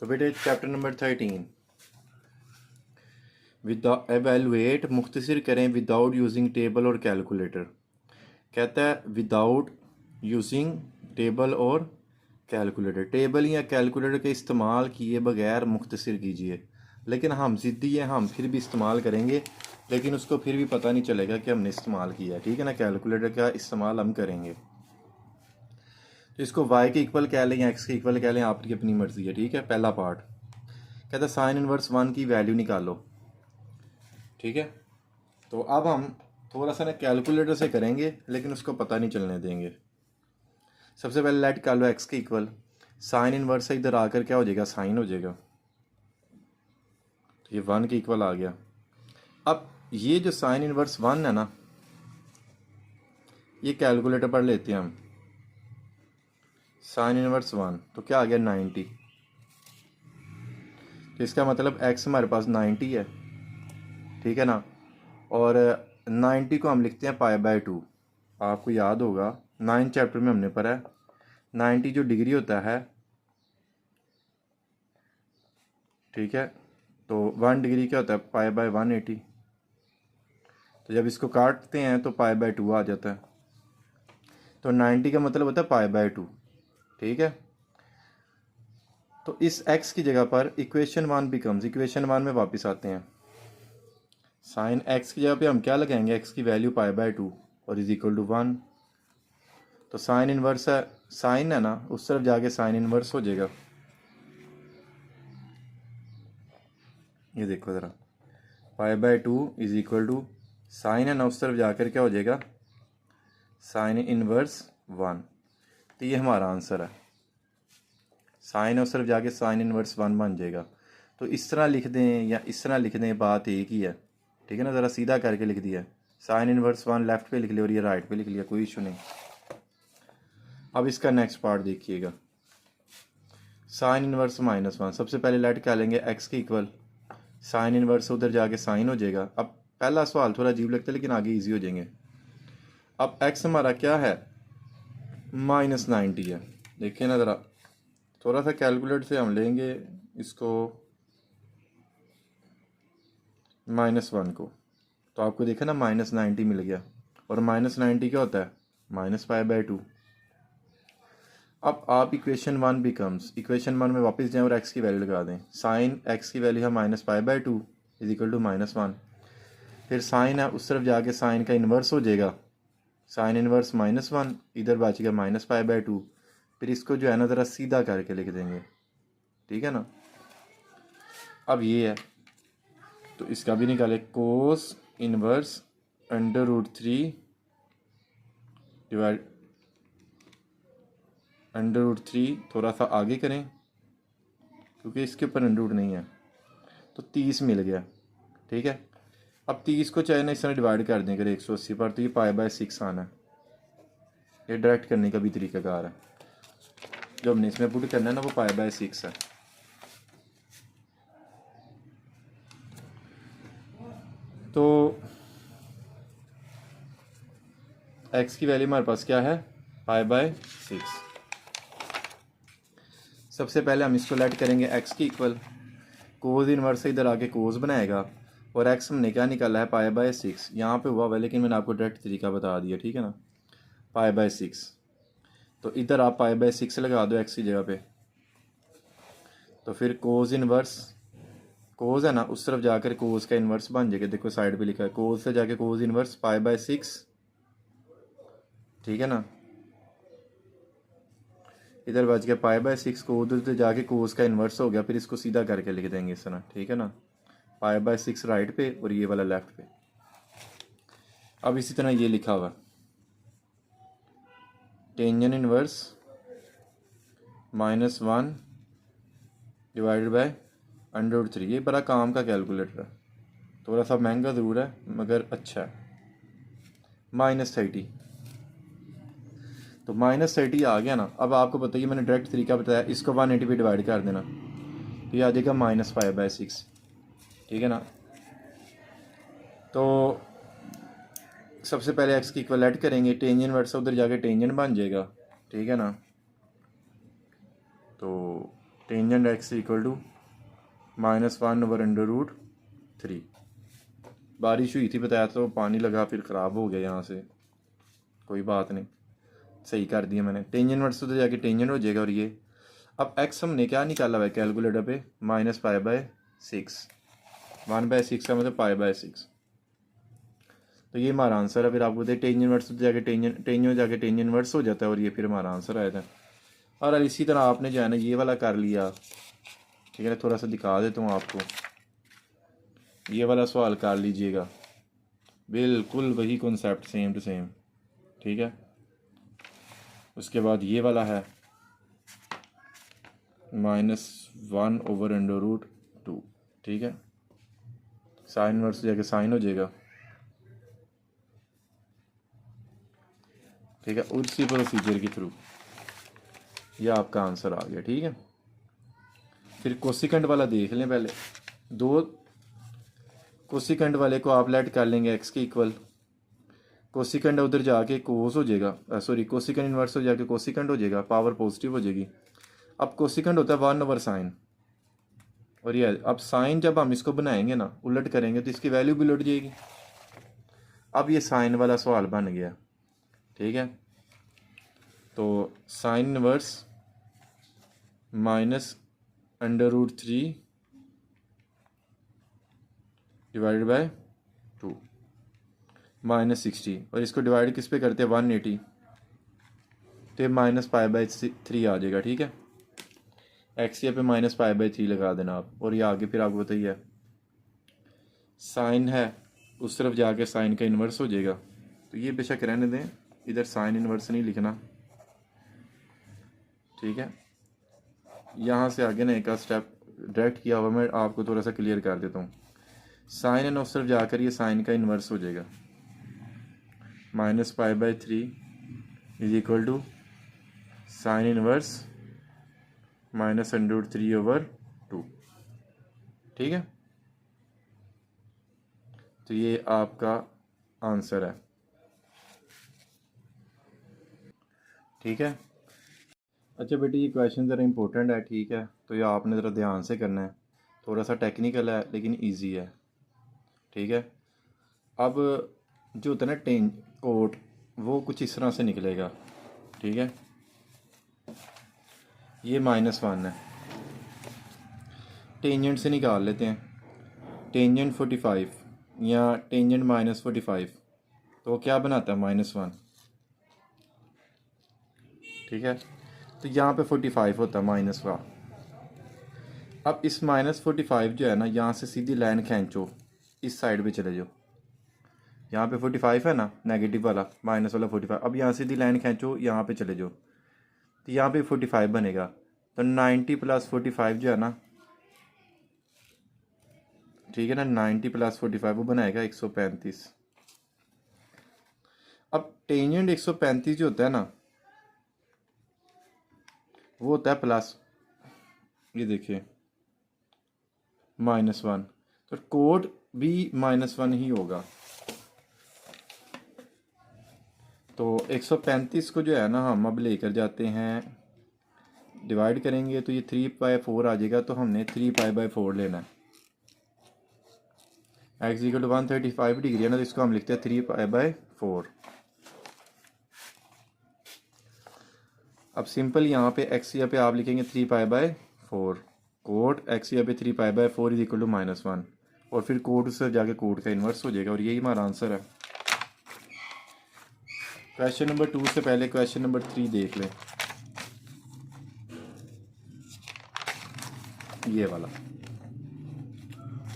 तो बेटे chapter number 13 evaluate मुख्तसर करें विदाउट यूजिंग टेबल और कैलकुलेटर। कहता है विदाउट यूजिंग टेबल और कैलकुलेटर, टेबल या कैलकुलेटर के इस्तेमाल किए बगैर मुख्तसर कीजिए। लेकिन हम ज़िद्दी है, हम फिर भी इस्तेमाल करेंगे, लेकिन उसको फिर भी पता नहीं चलेगा कि हमने इस्तेमाल किया है। ठीक है ना, कैलकुलेटर का इस्तेमाल हम करेंगे। तो इसको y के इक्वल कह लें या x के इक्वल कह लें, आपकी अपनी मर्ज़ी है। ठीक है, पहला पार्ट कहता है साइन इनवर्स 1 की वैल्यू निकालो। ठीक है, तो अब हम थोड़ा सा ना कैलकुलेटर से करेंगे, लेकिन उसको पता नहीं चलने देंगे। सबसे पहले लेट कर लो x के इक्वल साइन इनवर्स से इधर आकर क्या हो जाएगा, साइन हो जाएगा। तो ये 1 के इक्वल आ गया। अब ये जो साइन इनवर्स 1 है ना, ये कैलकुलेटर पर लेते हैं हम। साइन इनवर्स 1 तो क्या आ गया 90। तो इसका मतलब x हमारे पास 90 है। ठीक है ना, और 90 को हम लिखते हैं π/2। आपको याद होगा 9 चैप्टर में हमने पढ़ा है 90 जो डिग्री होता है। ठीक है, तो 1 डिग्री क्या होता है π/180। तो जब इसको काटते हैं तो π/2 आ जाता है। तो 90 का मतलब होता है π/2। ठीक है, तो इस x की जगह पर इक्वेशन 1 बिकम्स, इक्वेशन 1 में वापस आते हैं। साइन x की जगह पे हम क्या लगाएंगे, x की वैल्यू π/2 और इज इक्वल टू 1। तो साइन इनवर्स है, साइन है ना, उस तरफ जाके साइन इनवर्स हो जाएगा। ये देखो ज़रा, π/2 इज इक्वल टू साइन है ना, उस तरफ जाकर क्या हो जाएगा, साइन इनवर्स 1। तो ये हमारा आंसर है। साइन है उस तरफ जाके साइन इनवर्स 1 बन जाएगा। तो इस तरह लिख दें या इस तरह लिख दें, बात एक ही है। ठीक है ना, ज़रा सीधा करके लिख दिया। साइन इनवर्स 1 लेफ्ट पे लिख लिया और ये राइट पे लिख लिया, कोई इशू नहीं। अब इसका नेक्स्ट पार्ट देखिएगा, साइन इनवर्स -1। सबसे पहले लेट क्या लेंगे, x के इक्वल साइन इनवर्स उधर जाके साइन हो जाएगा। अब पहला सवाल थोड़ा अजीब लगता है, लेकिन आगे इजी हो जाएंगे। अब x हमारा क्या है, -90 है। देखिए ना ज़रा, थोड़ा सा कैलकुलेटर से हम लेंगे इसको -1 को, तो आपको देखा ना -90 मिल गया। और -90 क्या होता है, -π/2। अब आप इक्वेशन 1 बिकम्स, इक्वेशन 1 में वापस जाएं और x की वैल्यू लगा दें। साइन x की वैल्यू है -π/2 इज इक्वल टू -1। फिर साइन है उस तरफ जाके साइन का इन्वर्स हो जाएगा, साइन इन्वर्स -1, इधर बचेगा -π/2। फिर इसको जो है ना ज़रा सीधा करके लिख देंगे। ठीक है ना, अब ये है तो इसका भी निकाले, कोस इनवर्स √3 डिवाइड √3, थोड़ा सा आगे करें क्योंकि इसके ऊपर √ नहीं है, तो 30 मिल गया। ठीक है, अब 30 को चाहे ना इस तरह डिवाइड कर दें अगर 180 पर, तो ये π/6 आना है। ये डायरेक्ट करने का भी तरीकाकार है, जो हमने इसमें पुट करना है ना वो π/6 है। तो x की वैल्यू हमारे पास क्या है, π/6। सबसे पहले हम इसको लेट करेंगे x की इक्वल, कोस इनवर्स से इधर आके कोस बनाएगा, और x हमने क्या निकाला है π/6। यहाँ पे हुआ हुआ है लेकिन मैंने आपको डायरेक्ट तरीका बता दिया। ठीक है ना, π/6, तो इधर आप π/6 लगा दो x की जगह पे। तो फिर कोस इनवर्स, कोस है ना उस तरफ जाकर कोस का इन्वर्स बन जाएगा। देखो साइड पे लिखा है, कोस से जाके कोस इन्वर्स π/6। ठीक है ना, इधर बच गया π/6, को उधर से जाके कोस का इन्वर्स हो गया। फिर इसको सीधा करके लिख देंगे इस तरह। ठीक है ना, π/6 राइट पे और ये वाला लेफ्ट पे। अब इसी तरह ये लिखा हुआ टेंजन इनवर्स -1 डिवाइडेड बाय √3। ये बड़ा काम का कैलकुलेटर है, थोड़ा सा महंगा ज़रूर है मगर अच्छा है। -30, तो -30 आ गया ना। अब आपको बताइए, मैंने डायरेक्ट तरीका बताया, इसको 180 पे डिवाइड कर देना, तो ये आ जाएगा -π/6। ठीक है ना, तो सबसे पहले x की इक्वल ऐड करेंगे, टेंजेंट वर्ड से उधर जाके टेंजेंट बन जाएगा। ठीक है ना, तो टेंजेंट एक्स इक्वल टू -1/√3। बारिश हुई थी बताया, तो पानी लगा फिर ख़राब हो गया यहाँ से, कोई बात नहीं, सही कर दिया मैंने। टेंजेंट वर्स तो जाके टेंजेंट हो जाएगा। और ये अब एक्स हमने क्या निकाला हुआ है कैलकुलेटर पे, -π/6। 1/6 का मतलब π/6। तो ये हमारा आंसर है। फिर आपको बताइए टेंजेंट वर्स तो जाके टेंजेंट वर्स हो जाता है, और ये फिर हमारा आंसर आया था। और इसी तरह आपने जो है ना ये वाला कर लिया, ठीक है ना, थोड़ा सा दिखा देता हूँ आपको। ये वाला सवाल कर लीजिएगा, बिल्कुल वही कॉन्सेप्ट, सेम टू सेम, ठीक है। उसके बाद ये वाला है -1/√2, ठीक है। साइन वर्स जाके साइन हो जाएगा, ठीक है। उसी प्रोसीजर के थ्रू ये आपका आंसर आ गया, ठीक है। फिर कोसिकेंट वाला देख लें पहले। दो कोसिकेंट वाले को आप लेट कर लेंगे एक्स के इक्वल, कोसिकेंट उधर जाके कोस हो जाएगा, सॉरी कोसिकेंट इन्वर्स हो जाके कोसिकेंट हो जाएगा, पावर पॉजिटिव हो जाएगी। अब कोसिकेंट होता है 1/sin, और ये अब साइन जब हम इसको बनाएंगे ना, उलट करेंगे तो इसकी वैल्यू भी उलट जाएगी। अब ये साइन वाला सवाल बन गया, ठीक है। तो साइन इनवर्स -√3 डिवाइडेड बाय 2 -60, और इसको डिवाइड किस पे करते हैं 180, तो -π/3 आ जाएगा, ठीक है। एक्स पे -π/3 लगा देना आप, और ये आगे फिर आपको बताइए साइन है, उस तरफ जाके साइन का इन्वर्स हो जाएगा। तो ये बेशक रहने दें, इधर साइन इन्वर्स नहीं लिखना, ठीक है। यहाँ से आगे ना एक स्टेप डायरेक्ट किया हुआ, मैं आपको थोड़ा सा क्लियर कर देता हूँ। साइन है ना, उस तरफ जाकर ये साइन का इन्वर्स हो जाएगा, -π/3 is equal to sine inverse -√3/2, ठीक है। तो ये आपका आंसर है, ठीक है। अच्छा बेटी, ये क्वेश्चन ज़रा इंपॉर्टेंट है, ठीक है, तो ये आपने ज़रा ध्यान से करना है। थोड़ा सा टेक्निकल है लेकिन इजी है, ठीक है। अब जो होता है ना टेन कोट, वो कुछ इस तरह से निकलेगा, ठीक है। ये -1 है, टेंजेंट से निकाल लेते हैं। टेंजेंट 45 या टेंजेंट -45, तो क्या बनाता है -1, ठीक है। तो यहाँ पे 45 होता है माइनस का। अब इस -45 जो है ना, यहाँ से सीधी लाइन खींचो, इस साइड पे चले जाओ। यहाँ पे 45 है ना, नेगेटिव वाला माइनस वाला 45। अब यहाँ सीधी लाइन खींचो, यहाँ पे चले जाओ, तो यहाँ पे 45 बनेगा। तो 90 + 45 जो है ना, ठीक है ना, 90 + 45 वो बनाएगा 135। अब टेंजेंट 135 जो होता है ना, वो होता है प्लस, ये देखिए -1, तो कोड भी -1 ही होगा। तो 135 को जो है ना, हम अब लेकर जाते हैं, डिवाइड करेंगे तो ये 3/4 आ जाएगा। तो हमने 3π/4 लेना है। एक्स इक्वल टू 135 डिग्री है ना, तो इसको हम लिखते हैं 3π/4। अब सिंपल यहाँ पे एक्स पे आप लिखेंगे 3π/4, कोट एक्स पे 3π/4 इज इक्वल टू -1, और फिर कोट उससे जाके कोट का इन्वर्स हो जाएगा, और यही हमारा आंसर है। क्वेश्चन नंबर 2 से पहले क्वेश्चन नंबर 3 देख लें, ये वाला,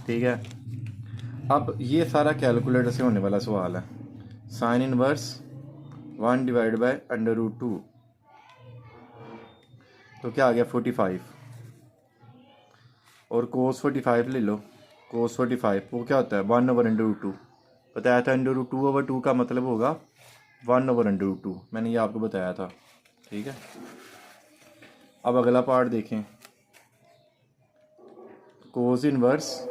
ठीक है। अब ये सारा कैलकुलेटर से होने वाला सवाल है। साइन इनवर्स 1/√2, तो क्या आ गया 45, और कोस 45 ले लो। कोस 45 वो क्या होता है 1/√2, बताया था √2/2 का मतलब होगा 1/√2, मैंने ये आपको बताया था, ठीक है। अब अगला पार्ट देखें, कोस इनवर्स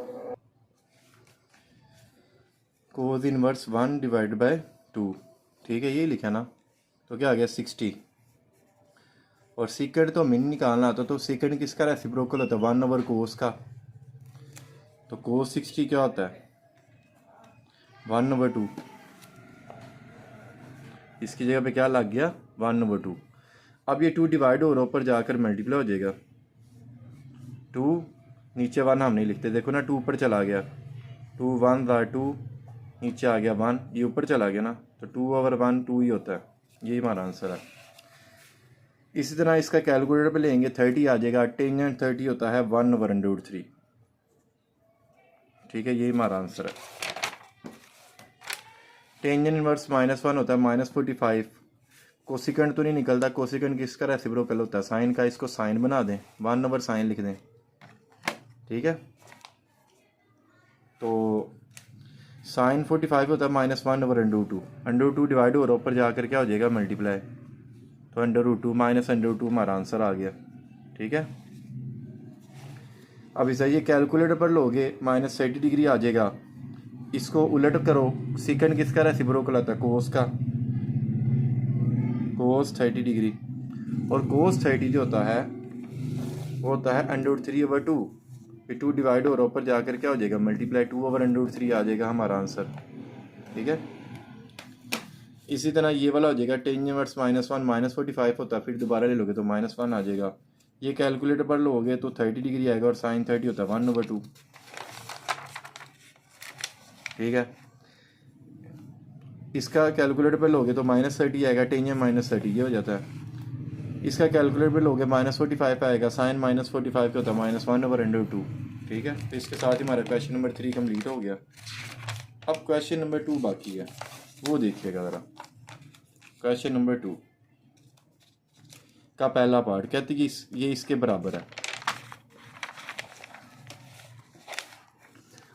1/2, ठीक है, ये लिखा ना। तो क्या आ गया 60, और सीकेंड तो हमें नहीं निकालना आता, तो सीकेंड किसका रेसिप्रोकल होता है? 1/कोस का। तो कोस 60 क्या होता है? 1/2। इसकी जगह पे क्या लग गया? 1/2। अब ये 2 डिवाइड हो रहा ऊपर जाकर मल्टीप्लाई हो जाएगा। 2 नीचे 1 हम नहीं लिखते, देखो ना 2 ऊपर चला गया, 2 1 था 2, नीचे आ गया 1, ये ऊपर चला गया ना, तो 2/1 2 ही होता है। यही हमारा आंसर है। इसी तरह इसका कैलकुलेटर पे लेंगे 30 आ जाएगा। टेंजेंट 30 होता है 1/√3। ठीक है, यही हमारा आंसर है। टेंजेंट इनवर्स -1 होता है -45। कोसिकेंड तो नहीं निकलता, कोसिकेंड किसका रेसिप्रोकल होता है? साइन का। इसको साइन बना दें, 1/sin लिख दें। ठीक है, तो साइन 45 होता है -1/√2। √2 डिवाइड हो रहा ऊपर जाकर क्या हो जाएगा? मल्टीप्लाई। तो √2 -√2 हमारा आंसर आ गया। ठीक है, अब इसे ये कैलकुलेटर पर लोगे -30 डिग्री आ जाएगा। इसको उलट करो, सीकेंड किसका रेसिप्रोकल आता है? कोस का। कोस 30 डिग्री, और कोस 30 जो होता है वो होता है √3/2। फिर 2 डिवाइड हो रहा ऊपर जाकर क्या हो जाएगा? मल्टीप्लाई। 2/√3 आ जाएगा हमारा आंसर। ठीक है, इसी तरह ये वाला हो जाएगा टेन इनवर्स -1 -45 होता है, फिर दोबारा ले लोगे तो -1 आ जाएगा। ये कैलकुलेटर पर लोगे तो 30 डिग्री आएगा, और साइन 30 होता है 1/2। ठीक है, इसका कैलकुलेटर पर लोगे तो -30 आएगा, टेंजेंट -30 ये हो जाता है। इसका कैलकुलेटर पर लोगे -45 आएगा, साइन -45 क्या होता है? -1/2। ठीक है, तो इसके साथ ही हमारा क्वेश्चन नंबर 3 कंप्लीट हो गया। अब क्वेश्चन नंबर 2 बाकी है, वो देखिएगा ज़रा। क्वेश्चन नंबर 2 का पहला पार्ट कहती है कि ये इसके बराबर है।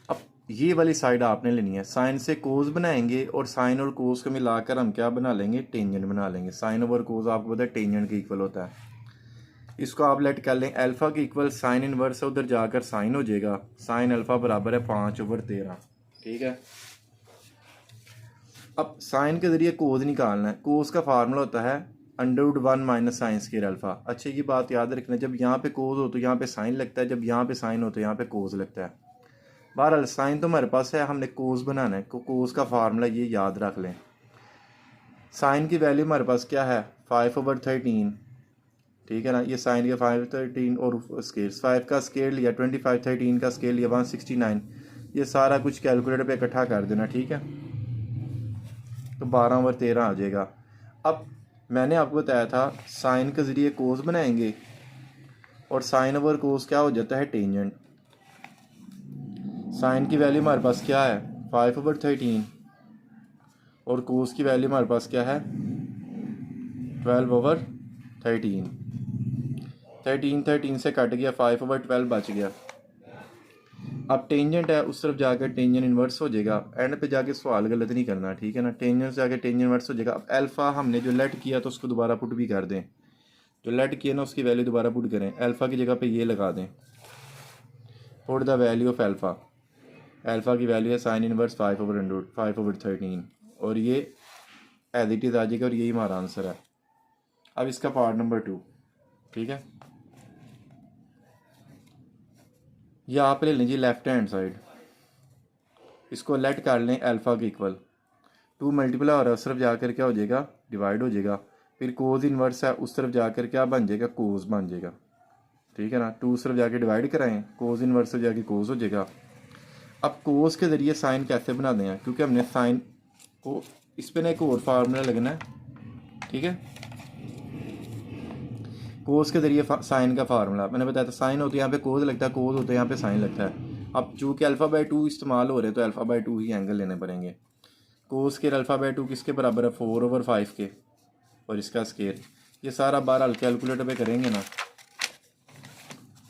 अब ये वाली साइड आपने लेनी है, साइन से कोस बनाएंगे और साइन और कोस को मिलाकर हम क्या बना लेंगे? टेंजेंट बना लेंगे। साइन ओवर कोस आपको पता है टेंजेंट के इक्वल होता है। इसको आप लेट कर लें, अल्फा के इक्वल साइन इनवर्स है, उधर जाकर साइन हो जाएगा। साइन अल्फा बराबर है 5/13। ठीक है, अब साइन के ज़रिए कोस निकालना है। कोस का फार्मूला होता है √1 - साइन स्क्वायर अल्फा। अच्छे की बात याद रखना, जब यहाँ पे कोस हो तो यहाँ पे साइन लगता है, जब यहाँ पे साइन हो तो यहाँ पे कोस लगता है। बहरहाल साइन तो हमारे पास है, हमने कोस बनाना है, कोस का फार्मूला ये याद रख लें। साइन की वैल्यू हमारे पास क्या है? 5/13। ठीक है ना, ये साइन के 5/13 और स्केल 5 का स्केल लिया, 25 13 का स्केल लिया 169। ये सारा कुछ कैलकुलेटर पे इकट्ठा कर देना। ठीक है, तो 12/13 आ जाएगा। अब मैंने आपको बताया था साइन के ज़रिए कोस बनाएंगे, और साइन ओवर कोस क्या हो जाता है? टेंजेंट। साइन की वैल्यू हमारे पास क्या है? 5/13, और कोस की वैल्यू हमारे पास क्या है? 12/13। 13 से कट गया, 5/12 बच गया। अब टेंजेंट है, उस तरफ जाकर टेंजेंट इन्वर्स हो जाएगा। एंड पे जाके सवाल गलत नहीं करना। ठीक है ना, टेंजेंट से आके टेंजेंट इन्वर्स हो जाएगा। अब अल्फ़ा हमने जो लेट किया तो उसको दोबारा पुट भी कर दें। जो लेट किया ना उसकी वैल्यू दोबारा पुट करें, अल्फ़ा की जगह पे ये लगा दें, put the value of alpha. Alpha की वैल्यू है साइन इनवर्स 5/13, और ये एज इट इज़ आ जाएगा, और यही हमारा आंसर है। अब इसका पार्ट नंबर 2। ठीक है, या आप ले लीजिए लेफ्ट हैंड साइड, इसको लेट कर लें अल्फ़ा के इक्वल। 2 मल्टीप्लाई हो रहा है, उस तरफ जाकर क्या हो जाएगा? डिवाइड हो जाएगा। फिर कोस इनवर्स है, उस तरफ जाकर क्या बन जाएगा? कोस बन जाएगा। ठीक है ना, 2 उस तरफ जाके डिवाइड कराएं, कोस इनवर्स से जाके कोस हो जाएगा। अब कोस के ज़रिए साइन कैसे बना दें? क्योंकि हमने साइन को इस पर ना एक और फार्मूला लगना है। ठीक है, कोस के ज़रिए साइन का फार्मूला मैंने बताया था, साइन होता है यहाँ पे कोस लगता है, कोस होता है यहाँ पे साइन लगता है। अब चूँकि अल्फ़ा/2 इस्तेमाल हो रहे तो अल्फ़ा/2 ही एंगल लेने पड़ेंगे। कोस स्केयर अल्फ़ा/2 किसके बराबर है? 4/5 के, और इसका स्केयर ये सारा बहरहाल कैलकुलेटर पे करेंगे ना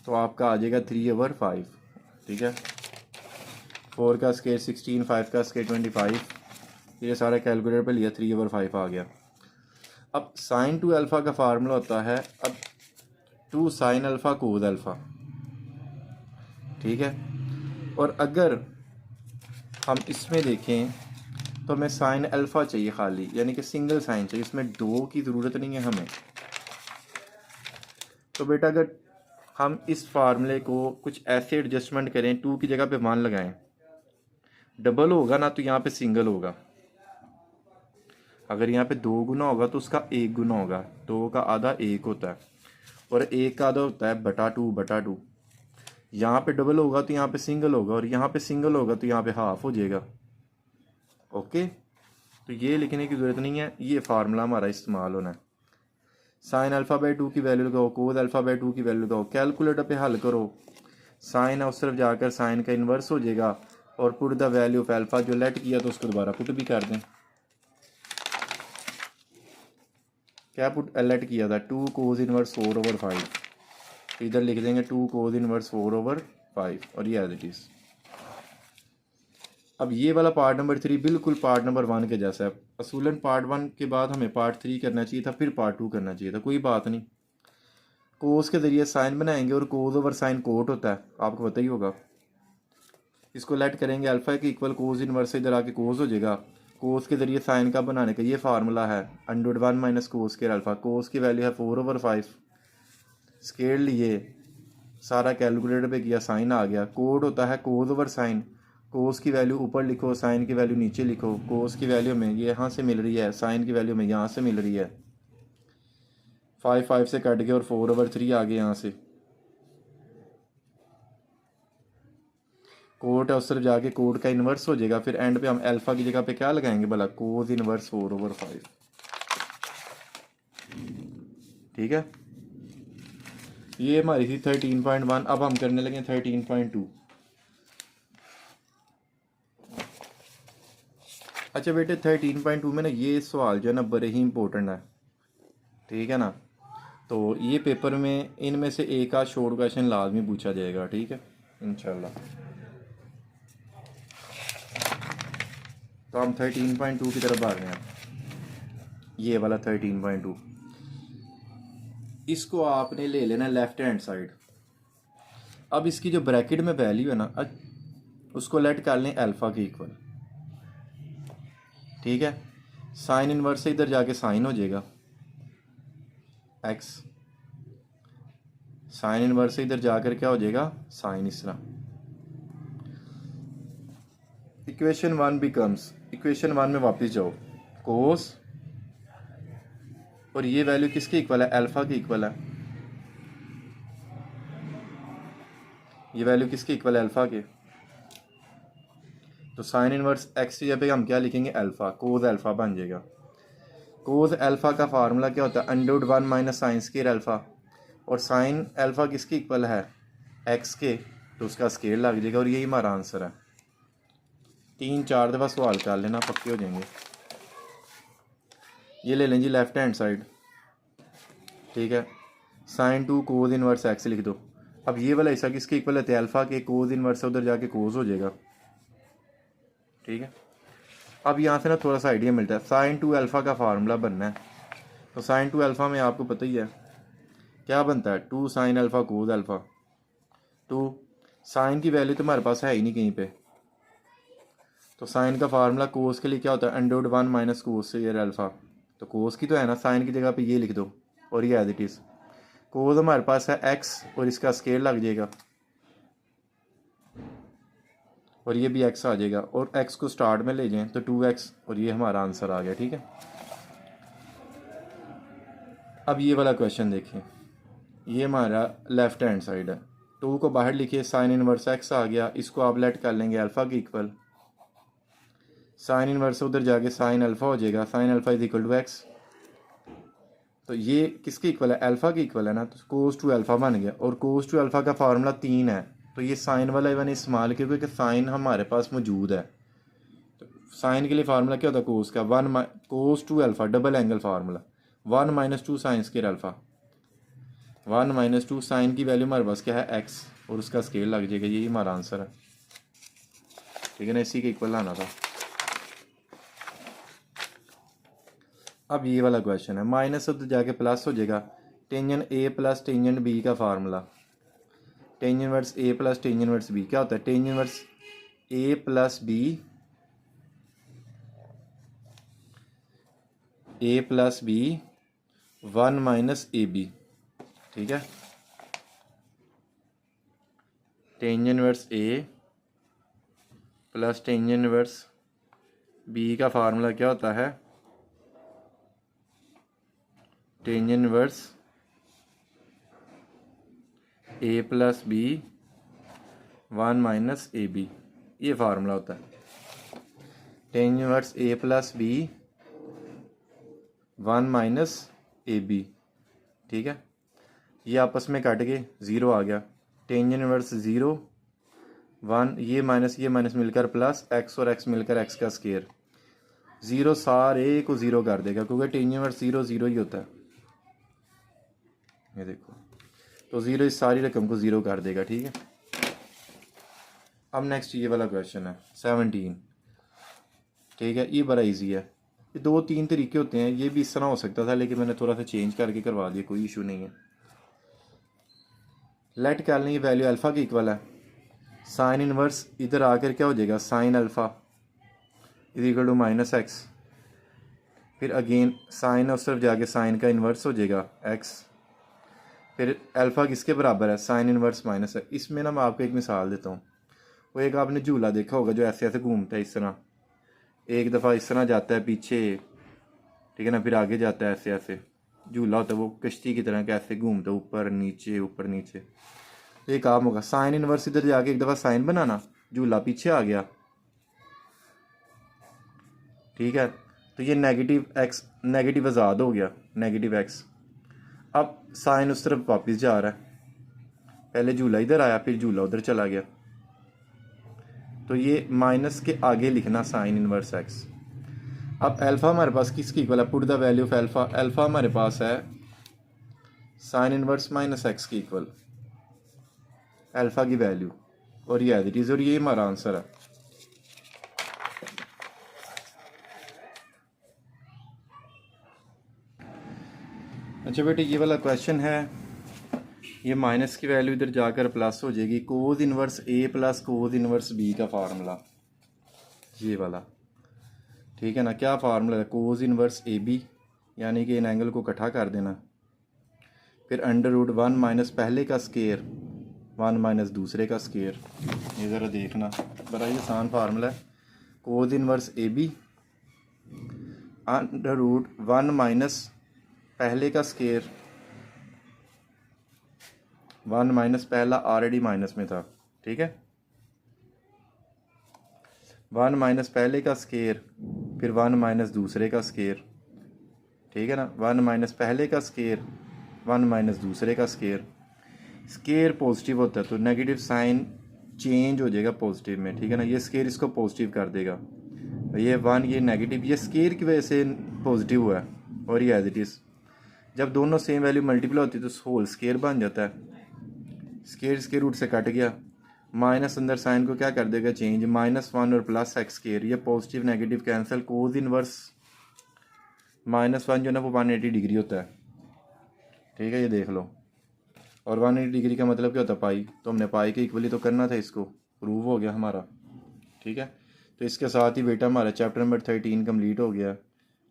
तो आपका आ जाएगा 3/5। ठीक है, 4 का स्केयर 16, 5 का स्केयर 25, ये सारा कैलकुलेटर पे लिया, 3/5 आ गया। अब साइन टू अल्फ़ा का फार्मूला होता है अब 2 साइन अल्फ़ा कोस अल्फ़ा। ठीक है, और अगर हम इसमें देखें तो हमें साइन अल्फ़ा चाहिए खाली, यानी कि सिंगल साइन चाहिए, इसमें 2 की ज़रूरत नहीं है हमें। तो बेटा अगर हम इस फार्मूले को कुछ ऐसे एडजस्टमेंट करें, 2 की जगह पे 1 लगाएं, डबल होगा ना तो यहाँ पे सिंगल होगा। अगर यहाँ पे 2 गुना होगा तो उसका 1 गुना होगा। 2 का आधा 1 होता है और 1 का आधा होता है बटा 2। यहाँ पे डबल होगा तो यहाँ पे सिंगल होगा और यहाँ पे सिंगल होगा तो यहाँ पे हाफ हो जाएगा। ओके, तो ये लिखने की ज़रूरत नहीं है, ये फार्मूला हमारा इस्तेमाल होना है। साइन अल्फ़ा बाई 2 की वैल्यू लगाओ, कोस अल्फ़ा बाई 2 की वैल्यू लगाओ, कैलकुलेटर पे हल करो। साइन है उस तरफ जाकर साइन का इन्वर्स हो जाएगा और put the value of alpha, जो लेट किया तो उसको दोबारा पुट भी कर दें। क्या पुट लेट किया था? 2 कोस इनवर्स 4/5, तो इधर लिख देंगे 2 कोस इनवर्स 4/5 और ये एज इट इज़। अब ये वाला पार्ट नंबर 3 बिल्कुल पार्ट नंबर 1 के जैसा है। असूलन पार्ट 1 के बाद हमें पार्ट 3 करना चाहिए था, फिर पार्ट 2 करना चाहिए था, कोई बात नहीं। कोस के ज़रिए साइन बनाएंगे और कोस ओवर साइन कोट होता है, आपको पता ही होगा। इसको लेट करेंगे अल्फ़ा के इक्वल कोस इनवर्स से, इधर आके कोस हो जाएगा। कोस के ज़रिए साइन का बनाने का ये फार्मूला है √1 माइनस कोस के अल्फ़ा। कोस की वैल्यू है 4/5, स्केल लिए, सारा कैलकुलेटर पे किया, साइन आ गया। कोड होता है कोस ओवर साइन। कोस की वैल्यू ऊपर लिखो, साइन की वैल्यू नीचे लिखो। कोस की वैल्यू में ये यहाँ से मिल रही है, साइन की वैल्यू में यहाँ से मिल रही है। 5 से कट गया और 4/3 आ गया यहाँ से। कोट है उस तरफ जाके कोट का इन्वर्स हो जाएगा। फिर एंड पे हम अल्फ़ा की जगह पे क्या लगाएंगे भला? कोस इन्वर्स 4/5। ठीक है, ये हमारी थी 13.1। अब हम करने लगे 13.2। अच्छा बेटे 13.2 में ना ये सवाल जो है ना बड़े ही इंपॉर्टेंट है, ठीक है ना। तो ये पेपर में इनमें से एक आध शॉर्ट क्वेश्चन लाजमी पूछा जाएगा, ठीक है इंशाल्लाह। तो हम 13.2 की तरफ भाग रहे हैं। ये वाला 13.2, इसको आपने ले लेना लेफ्ट हैंड साइड। अब इसकी जो ब्रैकेट में वैल्यू है ना, उसको लेट कर लें अल्फ़ा के इक्वल, ठीक है। साइन इनवर्स से इधर जाके साइन हो जाएगा एक्स, साइन इनवर्स से इधर जाकर क्या हो जाएगा? साइन। इस तरह इक्वेशन 1 बिकम्स, इक्वेशन 1 में वापस जाओ, कोस, और ये वैल्यू किसके इक्वल है? अल्फ़ा के इक्वल है। ये वैल्यू किसके इक्वल है? अल्फ़ा के। तो साइन इनवर्स एक्स की जगह पे हम क्या लिखेंगे? अल्फ़ा। कोस अल्फ़ा बन जाएगा। कोस अल्फ़ा का फार्मूला क्या होता है? √1 माइनस साइन स्क्वायर अल्फ़ा। और साइन अल्फ़ा किसके इक्वल है? एक्स के, तो उसका स्केल लग जाएगा और यही हमारा आंसर है। 3-4 दफ़ा सवाल कर लेना, पक्के हो जाएंगे। ये ले लें जी लेफ्ट हैंड साइड, ठीक है। साइन 2 कोस इनवर्स एक्स लिख दो। अब ये वाला हिस्सा किसके इक्वल है? अल्फ़ा के। कोस इनवर्स उधर जाके कोस हो जाएगा, ठीक है। अब यहाँ से ना थोड़ा सा आइडिया मिलता है। साइन 2 अल्फ़ा का फार्मूला बनना है, तो साइन 2 अल्फ़ा में आपको पता ही है क्या बनता है? 2 sine alpha cos alpha. 2 sine की वैल्यू तो हमारे पास है ही नहीं कहीं पे, तो साइन का फार्मूला कोस के लिए क्या होता है? √1 माइनस कोस से अल्फ़ा। तो कोस की तो है ना, साइन की जगह पे ये लिख दो और ये एज इट इज़। कोस हमारे पास है एक्स और इसका स्केल लग जाएगा और ये भी एक्स आ जाएगा, और एक्स को स्टार्ट में ले जाएं तो 2x, और ये हमारा आंसर आ गया, ठीक है। अब ये वाला क्वेश्चन देखिए, ये हमारा लेफ्ट हैंड साइड है। 2 को बाहर लिखिए, साइन इनवर्स एक्स आ गया, इसको आप लेट कर लेंगे अल्फ़ा के इक्वल। साइन इनवर्स उधर जाके साइन अल्फ़ा हो जाएगा, sine alpha is equal to x. तो ये किसके इक्वल है? अल्फ़ा के इक्वल है ना, तो कोस टू अल्फ़ा बन गया। और कोस टू अल्फ़ा का फार्मूला 3 है, तो ये साइन वाला मैंने इस्तेमाल किया क्योंकि साइन हमारे पास मौजूद है। तो साइन के लिए फार्मूला क्या होता है? कोस का 1 cos two alpha, double angle formula, 1 minus 2 sine square alpha. 1 minus 2 sine की वैल्यू हमारे पास क्या है? एक्स, और उसका स्केल लग जाएगा, यही हमारा आंसर है, ठीक है ना। इसी के इक्वल लाना था। अब ये वाला क्वेश्चन है, माइनस तो जाके प्लस हो जाएगा। Tangent a plus tangent b का formula, tangent inverse a plus tangent inverse b क्या होता है? Tangent inverse a plus b, a plus b 1 minus a b, ठीक है। Tangent inverse a plus tangent inverse b का formula क्या होता है? Tangent inverse a plus b 1 minus a b, ये फार्मूला होता है। Tangent inverse a plus b 1 minus a b, ठीक है। ये आपस में कट गए, ज़ीरो आ गया। टेंजेंट इनवर्स 0 1, ये माइनस मिलकर प्लस, एक्स और एक्स मिलकर एक्स का स्केयर। ज़ीरो सारे को ज़ीरो कर देगा क्योंकि टेंजेंट इनवर्स 0 0 ही होता है। ये देखो, तो ज़ीरो इस सारी रकम को ज़ीरो कर देगा, ठीक है। अब नेक्स्ट ये वाला क्वेश्चन है 17, ठीक है। ये बड़ा इजी है। ये 2-3 तरीके होते हैं, ये भी इस तरह हो सकता था लेकिन मैंने थोड़ा सा चेंज करके करवा दिया, कोई इशू नहीं है। लेट कर लें ये वैल्यू अल्फ़ा की इक्वल है। साइन इनवर्स इधर आकर क्या हो जाएगा, sine alpha is equal to minus x. फिर अगेन साइन और सिर्फ जाके साइन का इन्वर्स हो जाएगा एक्स। फिर अल्फ़ा किसके बराबर है, साइन इनवर्स माइनस है। इसमें ना मैं आपको एक मिसाल देता हूँ। वो एक आपने झूला देखा होगा जो ऐसे ऐसे घूमता है इस तरह, एक दफ़ा इस तरह जाता है पीछे, ठीक है ना, फिर आगे जाता है ऐसे ऐसे। झूला होता है वो कश्ती की तरह, कैसे घूमता है ऊपर नीचे ऊपर नीचे। तो ये काम होगा, साइन इनवर्स इधर जाके एक दफ़ा साइन बनाना, झूला पीछे आ गया, ठीक है। तो ये नेगेटिव एक्स नेगेटिव आज़ाद हो गया, नेगेटिव एक्स। अब साइन उस तरफ वापस जा रहा है, पहले झूला इधर आया फिर झूला उधर चला गया। तो ये माइनस के आगे लिखना साइन इनवर्स एक्स। अब अल्फ़ा हमारे पास किसकी इक्वल है, put the value of alpha. Alpha हमारे पास है साइन इनवर्स माइनस एक्स की इक्वल, अल्फ़ा की वैल्यू, और ये एज इट इज़, और ये हमारा आंसर है। अच्छा बेटे, ये वाला क्वेश्चन है, ये माइनस की वैल्यू इधर जाकर प्लस हो जाएगी। कोज inverse a plus cause inverse b का फार्मूला, ये वाला, ठीक है ना। क्या फार्मूला है, कोज इनवर्स ए बी, यानी कि इन एंगल को इकट्ठा कर देना। फिर अंडर रूट 1 माइनस पहले का स्केयर 1 माइनस दूसरे का स्केयर। ये ज़रा देखना, बड़ा ही आसान फार्मूला है। Cos inverse a b under root 1 minus पहले का स्केयर, 1 माइनस पहला ऑलरेडी माइनस में था, ठीक है। 1 माइनस पहले का स्केयर, फिर 1 माइनस दूसरे का स्केयर, ठीक है ना। 1 माइनस पहले का स्केयर, 1 माइनस दूसरे का स्केयर। स्केयर पॉजिटिव होता है तो नेगेटिव साइन चेंज हो जाएगा पॉजिटिव में, ठीक है ना। ये स्केयर इसको पॉजिटिव कर देगा, ये 1 ये नेगेटिव, ये स्केयर की वजह से पॉजिटिव हुआ है, और ये एज इट इज़। जब दोनों सेम वैल्यू मल्टीप्लाई होती है तो होल स्केयर बन जाता है। स्केयर स्केयर रूट से कट गया, माइनस अंदर साइन को क्या कर देगा, चेंज, -1 और प्लस एक्स स्केयर, ये पॉजिटिव नेगेटिव कैंसिल। कोज इनवर्स -1 जो ना वो 180 डिग्री होता है, ठीक है, ये देख लो। और 180 डिग्री का मतलब क्या होता है, पाई। तो हमने पाई के इक्वली तो करना था, इसको प्रूव हो गया हमारा, ठीक है। तो इसके साथ ही बेटा हमारा चैप्टर नंबर 13 कंप्लीट हो गया।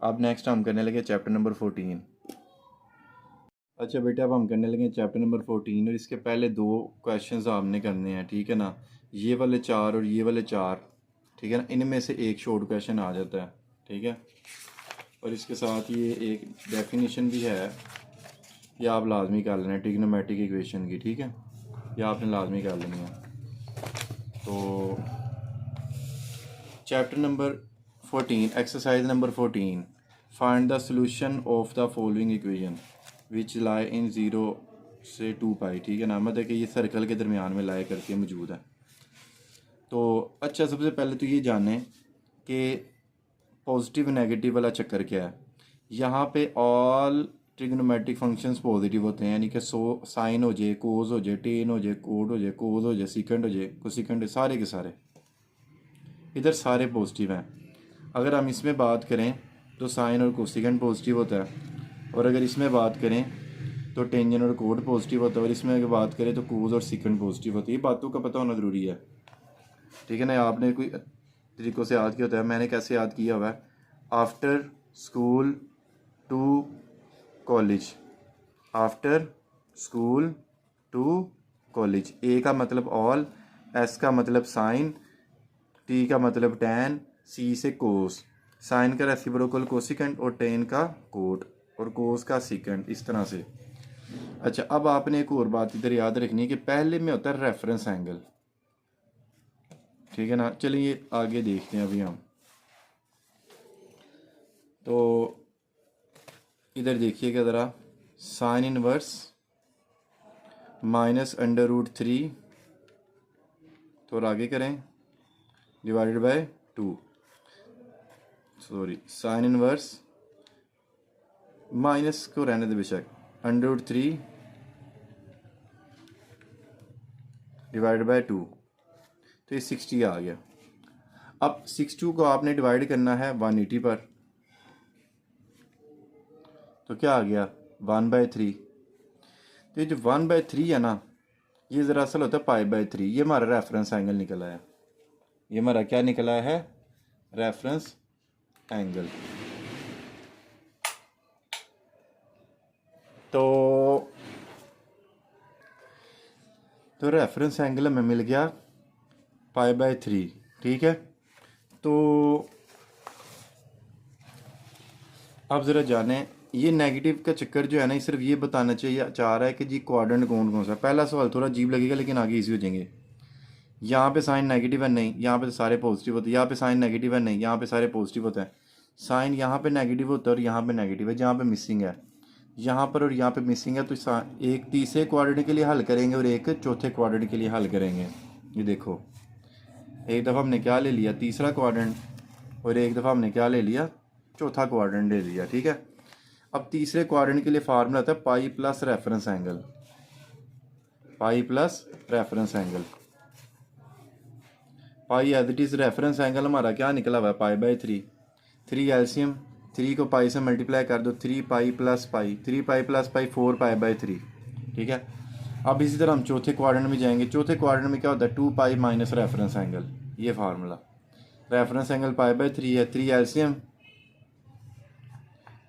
अब नेक्स्ट हम करने लगे चैप्टर नंबर 14। अच्छा बेटा, अब हम करने लगे चैप्टर नंबर 14, और इसके पहले 2 क्वेश्चंस आपने करने हैं, ठीक है ना। ये वाले 4 और ये वाले 4, ठीक है ना, इनमें से एक शॉर्ट क्वेश्चन आ जाता है, ठीक है। और इसके साथ ये एक डेफिनेशन भी है, ये आप लाजमी कर लेना, ट्रिग्नोमेट्रिक इक्वेशन की, ठीक है, ये आपने लाजमी कर लेनी है। तो chapter number 14, exercise number 14, find the solution of the following equation which lie in 0 से 2 पाई, ठीक है ना। मतलब कि ये सर्कल के दरमियान में लाए करके मौजूद है। तो अच्छा, सबसे पहले तो ये जानें कि पॉजिटिव नेगेटिव वाला चक्कर क्या है। यहाँ पे ऑल ट्रिग्नोमेट्रिक फंक्शंस पॉजिटिव होते हैं, यानी कि साइन हो जाए, कोस हो जाए, टेन हो जाए, कोड हो जाए, कोस हो जाए, सिकेंड हो जाए, कोसिकेंड, सारे के सारे इधर सारे पॉजिटिव हैं। अगर हम इसमें बात करें तो साइन और कोसिकेंड पॉजिटिव होता है, और अगर इसमें बात करें तो टेंजेंट और कोड पॉजिटिव होता है, और इसमें अगर बात करें तो कोस और सिकेंड पॉजिटिव होती है। ये बातों का पता होना ज़रूरी है, ठीक है ना। आपने कोई तरीक़ों से याद किया होता है, मैंने कैसे याद किया हुआ है, after school to college, after school to college. A का मतलब ऑल, एस का मतलब साइन, टी का मतलब टैन, सी से कोस। साइन का रेसिप्रोकल कोसिकेंट और टेन का कोट और कोस का सीकेंट, इस तरह से। अच्छा, अब आपने एक और बात इधर याद रखनी है कि पहले में होता है रेफरेंस एंगल, ठीक है ना। चलिए आगे देखते हैं अभी हम। तो इधर देखिएगा ज़रा, sine inverse minus under root 3, तो और आगे करें, divided by 2, sorry sine inverse minus को रहने दे बेशक, अंडर रूट 3 डिवाइड बाय 2, तो ये 60 आ गया। अब 62 को आपने डिवाइड करना है 180 पर, तो क्या आ गया 1/3। तो ये जो 1/3 है ना, ये दरअसल होता है π/3। ये हमारा रेफरेंस एंगल निकला है, ये हमारा क्या निकला है, रेफरेंस एंगल। तो रेफरेंस एंगल हमें मिल गया π/3, ठीक है। तो अब ज़रा जाने, ये नेगेटिव का चक्कर जो है ना, ये सिर्फ ये बताना चाहिए चाह रहा है कि जी क्वाड्रेंट कौन कौन सा। पहला सवाल थोड़ा अजीब लगेगा लेकिन आगे इजी हो जाएंगे। यहाँ पे साइन नेगेटिव है नहीं, यहाँ पे तो सारे पॉजिटिव होते हैं। यहाँ पे साइन नेगेटिव है नहीं, यहाँ पे सारे पॉजिटिव होते हैं। साइन यहाँ पे नेगेटिव होता है और यहाँ पे नेगेटिव है, जहाँ पे मिसिंग है यहाँ पर और यहाँ पे मिसिंग है। तो एक तीसरे क्वाड्रेंट के लिए हल करेंगे और एक चौथे क्वाड्रेंट के लिए हल करेंगे। ये देखो, एक दफ़ा हमने क्या ले लिया, तीसरा क्वाड्रेंट, और एक दफ़ा हमने क्या ले लिया, चौथा क्वाड्रेंट ले लिया, ठीक है। अब तीसरे क्वाड्रेंट के लिए फार्मूला आता है pi plus reference angle, pi plus reference angle. Pi as it is reference angle हमारा क्या निकला हुआ है, π/3। 3 एलसीएम, 3 को पाई से मल्टीप्लाई कर दो, 3 pi plus pi, 3 pi plus pi 4 π/3, ठीक है। अब इसी तरह हम चौथे क्वाड्रेंट में जाएंगे। चौथे क्वाड्रेंट में क्या होता है, 2 पाई माइनस रेफरेंस एंगल, ये फार्मूला। रेफरेंस एंगल π/3 है, 3 एलसीएम,